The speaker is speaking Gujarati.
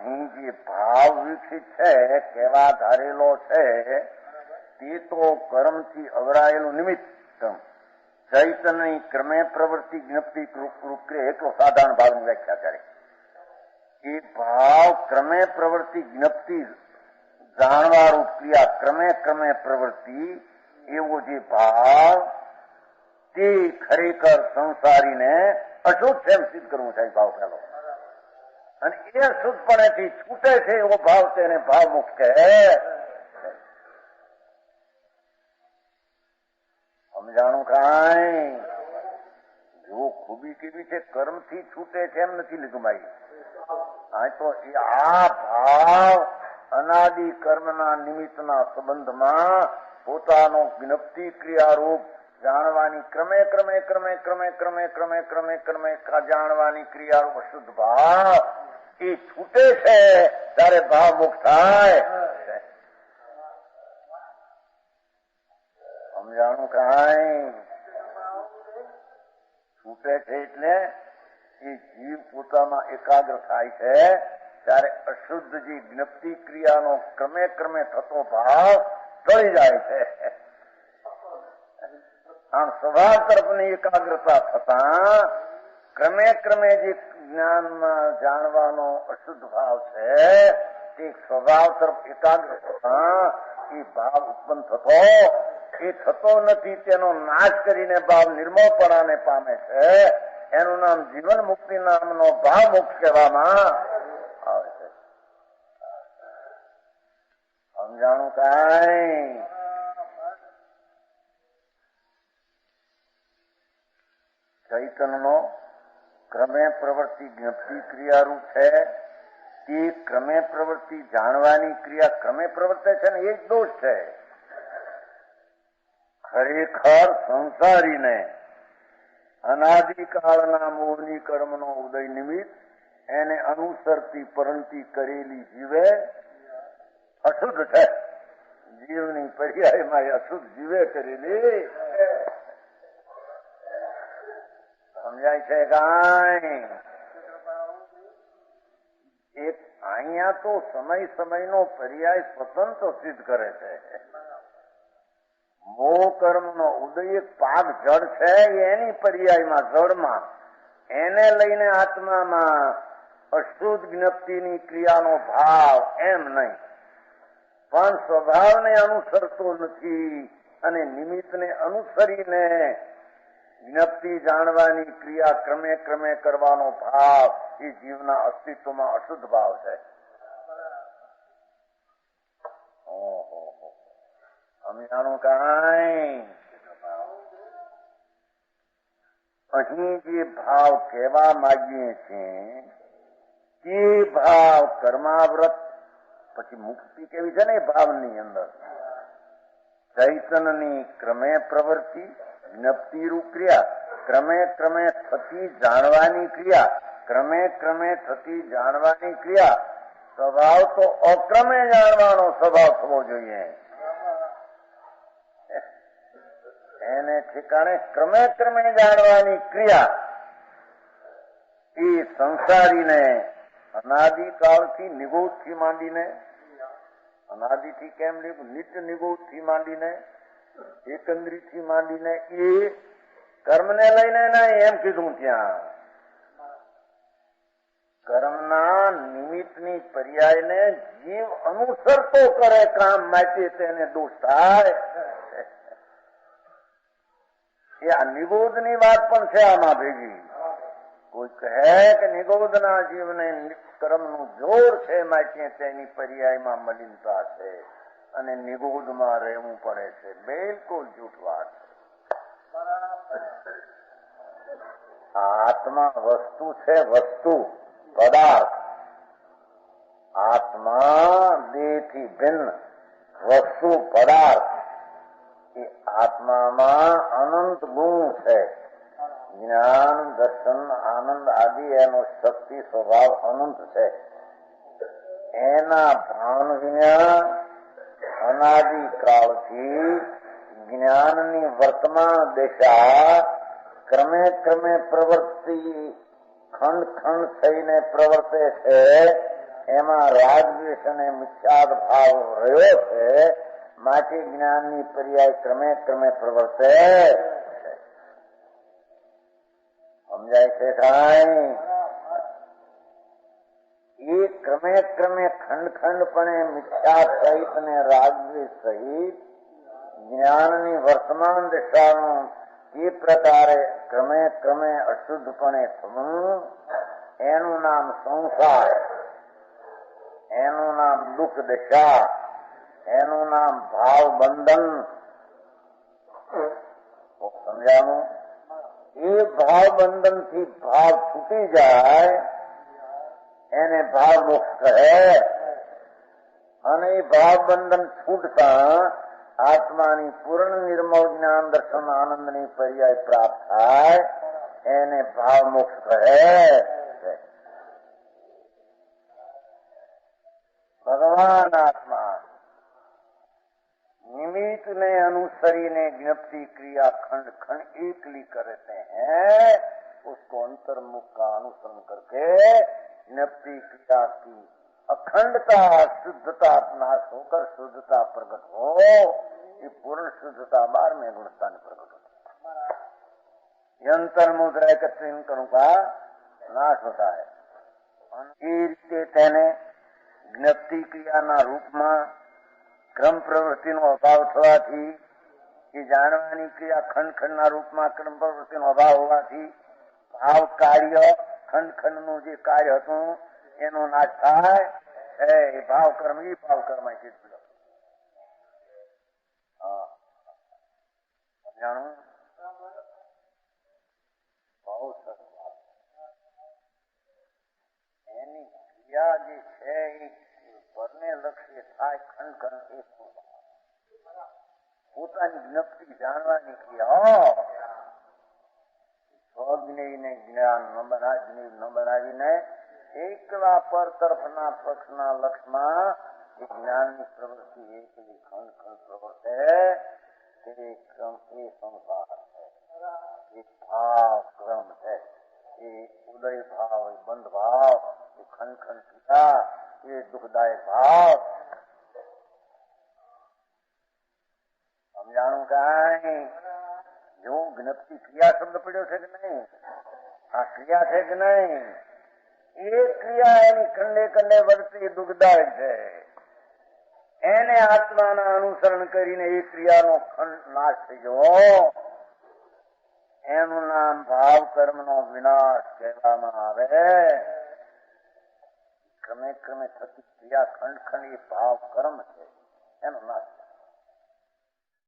અહીં જે ભાવ વિકસિત છે, કેવા ધારેલો છે, તે તો કર્મથી અવરાયેલું નિમિત્ત ચૈતન્ય ક્રમે પ્રવૃત્તિ જ્ઞપ્તિ રૂપે એટલો સાધારણ ભાવની વ્યાખ્યા કરે. એ ભાવ ક્રમે પ્રવૃત્તિ જ્ઞપ્તિ જાણવા રૂપ ક્રિયા ક્રમે ક્રમે પ્રવૃત્તિ એવો જે ભાવ તે ખરેખર સંસારીને અશુદ્ધ છે એમ સિદ્ધ કરવું છે. ભાવ પેલો અને એ અશુદ્ધપણેથી છૂટે છે એવો ભાવ તેને ભાવ મુક્ત કહે. સમજાણું કાંઈ? જો ખૂબી કેવી છે, કર્મથી છૂટે છે એમ નથી લીધું ભાઈ. આ તો આ ભાવ અનાદિ કર્મના નિમિત્તના સંબંધમાં પોતાનો જ્ઞપ્તિ ક્રિયારૂપ જાણવાની ક્રમે ક્રમે ક્રમે ક્રમે ક્રમે ક્રમે ક્રમે ક્રમે જાણવાની ક્રિયારૂપ શુદ્ધ ભાવ એ છૂટે છે ત્યારે ભાવ મુક્ત થાય. સમજાણું કાંઈ? છૂટે છે એટલે એ જીવ પોતામાં એકાગ્ર થાય છે ત્યારે અશુદ્ધ જે જ્ઞપ્તિ ક્રિયાનો ક્રમે ક્રમે થતો ભાવ ટળી જાય છે. આમ સ્વભાવ તરફની એકાગ્રતા થતા ક્રમે ક્રમે જે જ્ઞાનમાં જાણવાનો અશુદ્ધ ભાવ છે તે સ્વભાવ તરફ એકાગ્ર થતા એ ભાવ ઉત્પન્ન થતો નથી. તેનો નાશ કરીને ભાવ નિર્મળપણાને પામે છે. એનું નામ જીવન મુક્તિ નામનો ભાવ મુક્ત કહેવામાં આવે છે. સમજાણું કાંઈ? ચૈતન્યનો ક્રમે પ્રવૃત્તિ જ્ઞપ્તિ ક્રિયારૂપ છે. તે ક્રમે પ્રવૃત્તિ જાણવાની ક્રિયા ક્રમે પ્રવર્તે છે ને એ જ દોષ છે. ખરેખર સંસારીને અનાદિકાળના મૂળની કર્મનો ઉદય નિમિત્ત એને અનુસરતી પરંતી કરેલી જીવે અશુદ્ધ છે. જીવની પર્યાયમાં અશુદ્ધ જીવે કરેલી. સમજાય છે કાંઈ? એક અહીંયા તો સમય સમયનો પર્યાય સ્વતંત્ર સિદ્ધ કરે છે. મોહ કર્મનો ઉદય એક પાક જળ છે એની પર્યાયમાં જળમાં એને લઈને આત્મામાં અશુદ્ધ જ્ઞપ્તિની ક્રિયાનો ભાવ એમ નહીં, પણ સ્વભાવને અનુસરતો નથી અને નિમિત્તને અનુસરીને જ્ઞપ્તિ જાણવાની ક્રિયા ક્રમે ક્રમે કરવાનો ભાવ એ જીવના અસ્તિત્વમાં અશુદ્ધ ભાવ છે. સમજાણું કાંઈ? અહીં જે ભાવ કહેવા માંગીએ છીએ તે ભાવ કર્માવ્રત પછી મુક્તિ કેવી છે ને એ ભાવની અંદર ચૈતન્યની ક્રમે પ્રવૃત્તિ જ્ઞપ્તિ રૂપ ક્રિયા ક્રમે ક્રમે થતી જાણવાની ક્રિયા ક્રમે ક્રમે થતી જાણવાની ક્રિયા સ્વભાવ તો અક્રમે જાણવાનો સ્વભાવ થવો જોઈએ. એને ઠેકાણે ક્રમે ક્રમે જાણવાની ક્રિયા એ સંસારીને અનાદિકાળથી નિગોદથી માંડીને અનાદિથી કેમ લીધું નિત્ય નિગોદથી માંડીને એકંદ્રીથી માંડીને એ કર્મને લઈને નહીં એમ કીધું. ત્યાં કર્મના નિમિત્તની પર્યાયને જીવ અનુસરતો કરે કામ માટે તેને દોષ થાય. એ આ નિગોદની વાત પણ છે આમાં ભેગી. કોઈ કહે કે નિગોદના જીવને કર્મનું જોર છે માટે તેની પર્યાયમાં મલિનતા છે અને નિગોદમાં રહેવું પડે છે. બિલકુલ જૂઠ વાત છે. આત્મા વસ્તુ છે, વસ્તુ પદાર્થ. આત્મા દેહથી ભિન્ન વસ્તુ પદાર્થ. એ આત્મામાં અનંત ગુણ છે. જ્ઞાન દર્શન આનંદ આદિ એનો શક્તિ સ્વભાવ અનંત છે. એના ભાન વિના અનાદિકાળથી જ્ઞાનની વર્તમાન દિશા ક્રમે ક્રમે પ્રવૃત્તિ ખંડ ખંડ થઈને પ્રવર્તે છે એમાં રાગદ્વેષ અને મિથ્યાદ ભાવ રહ્યો છે, માટે જ્ઞાનની પર્યાય ક્રમે ક્રમે પ્રવર્તે છે. સમજાય છે કાંઈ? એ ક્રમે ક્રમે ખંડ ખંડપણે મિથ્યા સહિત અને રાગદ્વેષ સહિત જ્ઞાનની વર્તમાન દિશાનું એ પ્રકારે ક્રમે ક્રમે અશુદ્ધપણે થવું, એનું નામ સંસાર, એનું નામ દુઃખ દશા, એનું નામ ભાવ બંધન. સમજાવું? એ ભાવ બંધન થી ભાવ છૂટી જાય એને ભાવ મોક્ષ કહે. અને એ ભાવ બંધન છૂટતા આત્માની પૂર્ણ નિર્મળ જ્ઞાન દર્શન આનંદની પર્યાય પ્રાપ્ત થાય એને ભાવ મોક્ષ કહે. ભગવાન આત્મા निमित्त ने अनुसरीने ज्ञप्ति क्रिया खंड खंड एकली करते हैं, उसको अंतर्मुख का अनुसरण करके ज्ञप्ति क्रिया की अखंडता शुद्धता नाश होकर शुद्धता प्रकट हो. ये पूर्ण शुद्धता 12वें गुणस्थान प्रकट होती है. अंतर्मुख रहकर इन कणों का नाश होता है. ये रीते तेने ज्ञप्ति क्रियाना रूपમાં ક્રમ પ્રવૃત્તિનો અભાવ થવાથી, એ જાણવાની ક્રિયા ખંડ ખંડના રૂપમાં ક્રમ પ્રવૃત્તિનો અભાવ હોવાથી ભાવ કાર્ય ખંડ ખંડનું જે કાર્ય હતું એનો નાશ થાય. એ ભાવ કર્મ એ ભાવ કર્મ જાણું બહુ સરસ. એની ક્રિયા જે છે એ પરને લક્ષ્ય થાય ખંડ ખંડ એક પોતાની જ્ઞપ્તિ જાણવાની ક્રિયા. સ્વજ્ઞેયને જ્ઞાન ન બનાવીને એકલા પર તરફના પક્ષના લક્ષમાં એ જ્ઞાનની પ્રવૃત્તિ એકલી ખંડ ખંડ પ્રવર્તે તે ક્રમ એ સંસાર છે. એ ભાવ ક્રમ છે. એ ઉદય ભાવ, એ બંધ ભાવ, એ ખંડ ખંડ ક્રિયા, ये दुखदायक भाव. समझाणु काई? जो ज्ञप्ति क्रिया शब्द पड़ो है कि नहीं? हाँ, क्रिया है कि नहीं? ये क्रिया एनी खंडे खंडे वर्ती दुखदायक है. एने आत्माना अनुसरण करीने ये क्रियानो खंड नाश थयो. एनु नाम भाव कर्मनो विनाश कहेवामां आवे. ક્રમે ક્રમે થતી ક્રિયા ખંડ ખંડ એ ભાવ કર્મ છે એનો નાશ.